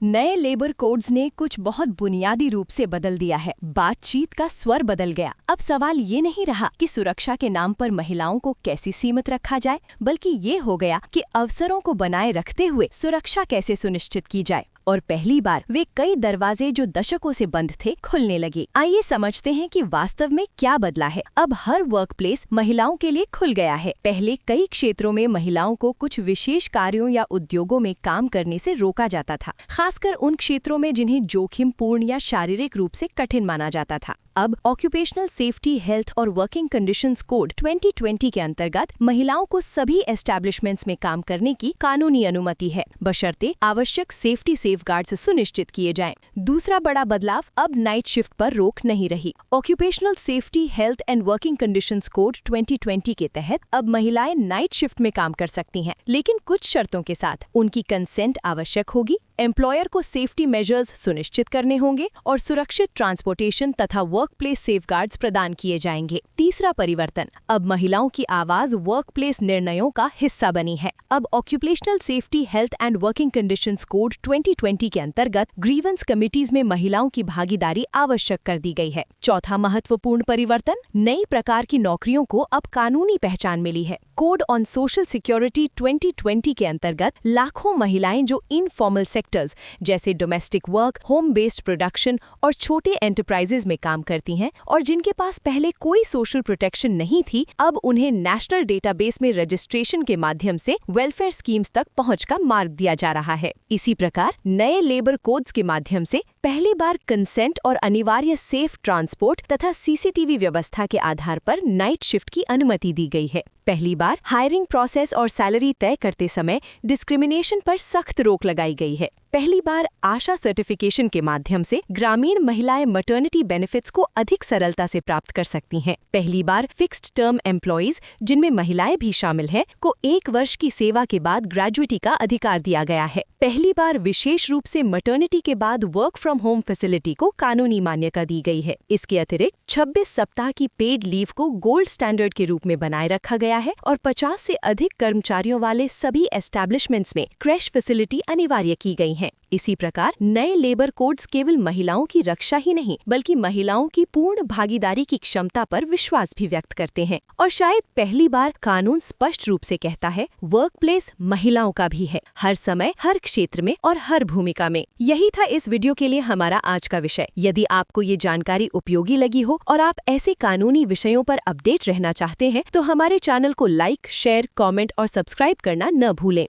नए labour codes ने कुछ बहुत बुनियादी रूप से बदल दिया है। बातचीत का स्वर बदल गया। अब सवाल ये नहीं रहा कि सुरक्षा के नाम पर महिलाओं को कैसे सीमित रखा जाए, बल्कि ये हो गया कि अवसरों को बनाए रखते हुए सुरक्षा कैसे सुनिश्चित की जाए। और पहली बार वे कई दरवाजे जो दशकों से बंद थे खुलने लगे। आइए समझते हैं कि वास्तव में क्या बदला है। अब हर वर्क प्लेस महिलाओं के लिए खुल गया है। पहले कई क्षेत्रों में महिलाओं को कुछ विशेष कार्यों या उद्योगों में काम करने से रोका जाता था, खासकर उन क्षेत्रों में जिन्हें जोखिम पूर्ण या शारीरिक रूप से कठिन माना जाता था। अब ऑक्यूपेशनल सेफ्टी, हेल्थ और वर्किंग कंडीशंस कोड 2020 के अंतर्गत महिलाओं को सभी एस्टैब्लिशमेंट्स में काम करने की कानूनी अनुमति है, बशर्ते आवश्यक सेफ्टी सेफगार्ड्स सुनिश्चित किए जाएं। दूसरा बड़ा बदलाव, अब नाइट शिफ्ट पर रोक नहीं रही। Occupational safety, health and working conditions code 2020 के तहत अब महिलाएं नाइट शिफ्ट में काम कर सकती हैं, लेकिन कुछ शर्तों के साथ। उनकी कंसेंट आवश्यक होगी, एम्प्लॉयर को सेफ्टी मेजर्स सुनिश्चित करने होंगे और सुरक्षित ट्रांसपोर्टेशन तथा वर्कप्लेस सेफगार्ड्स प्रदान किए जाएंगे। तीसरा परिवर्तन, अब महिलाओं की आवाज वर्कप्लेस निर्णयों का हिस्सा बनी है। अब occupational safety, health and working conditions code 2020 के अंतर्गत ग्रीवेंस कमिटीज में महिलाओं की भागीदारी आवश्यक कर दी गई है। चौथा महत्वपूर्ण परिवर्तन, नई प्रकार की नौकरियों को अब कानूनी पहचान मिली है। कोड ऑन सोशल सिक्योरिटी 2020 के अंतर्गत लाखों महिलाएं जो इनफॉर्मल सेक्टर्स जैसे domestic work, home based production और छोटे एंटरप्राइजेज में काम करती हैं और जिनके पास पहले कोई सोशल प्रोटेक्शन नहीं थी, अब उन्हें नेशनल डेटाबेस में रजिस्ट्रेशन के माध्यम से वेलफेयर स्कीम्स तक पहुंच का मार्ग दिया जा रहा है। इसी प्रकार नए लेबर कोड्स के माध्यम से पहली बार कंसेंट और अनिवार्य सेफ ट्रांसपोर्ट तथा सीसीटीवी व्यवस्था के आधार पर नाइट शिफ्ट की अनुमति दी गई है। पहली बार हायरिंग प्रोसेस और सैलरी तय करते समय डिस्क्रिमिनेशन पर सख्त रोक लगाई गई है। पहली बार आशा सर्टिफिकेशन के माध्यम से ग्रामीण महिलाएं मैटरनिटी बेनिफिट्स को अधिक सरलता से प्राप्त कर सकती हैं। पहली बार फिक्स्ड टर्म एम्प्लॉइज, जिनमें महिलाएं भी शामिल हैं, को 1 वर्ष की सेवा के बाद ग्रेजुएटी का अधिकार दिया गया है। पहली बार विशेष रूप से मैटरनिटी के बाद वर्क फ्रॉम होम फैसिलिटी को कानूनी मान्यता दी गई है। इसके अतिरिक्त 26 सप्ताह की पेड लीव को गोल्ड स्टैंडर्ड के रूप में बनाए रखा गया है और 50 से अधिक कर्मचारियों वाले सभी एस्टैब्लिशमेंट्स में क्रैश फैसिलिटी अनिवार्य की गई है। इसी प्रकार नए लेबर कोड्स केवल महिलाओं की रक्षा ही नहीं, बल्कि महिलाओं की पूर्ण भागीदारी की क्षमता पर विश्वास भी व्यक्त करते हैं। और शायद पहली बार कानून स्पष्ट रूप से कहता है, वर्कप्लेस महिलाओं का भी है, हर समय, हर क्षेत्र में और हर भूमिका में। यही था इस वीडियो के लिए हमारा आज का विषय। यदि आपको ये जानकारी उपयोगी लगी हो और आप ऐसे कानूनी विषयों पर अपडेट रहना चाहते हैं, तो हमारे चैनल को लाइक, शेयर, कमेंट और सब्सक्राइब करना न भूलें।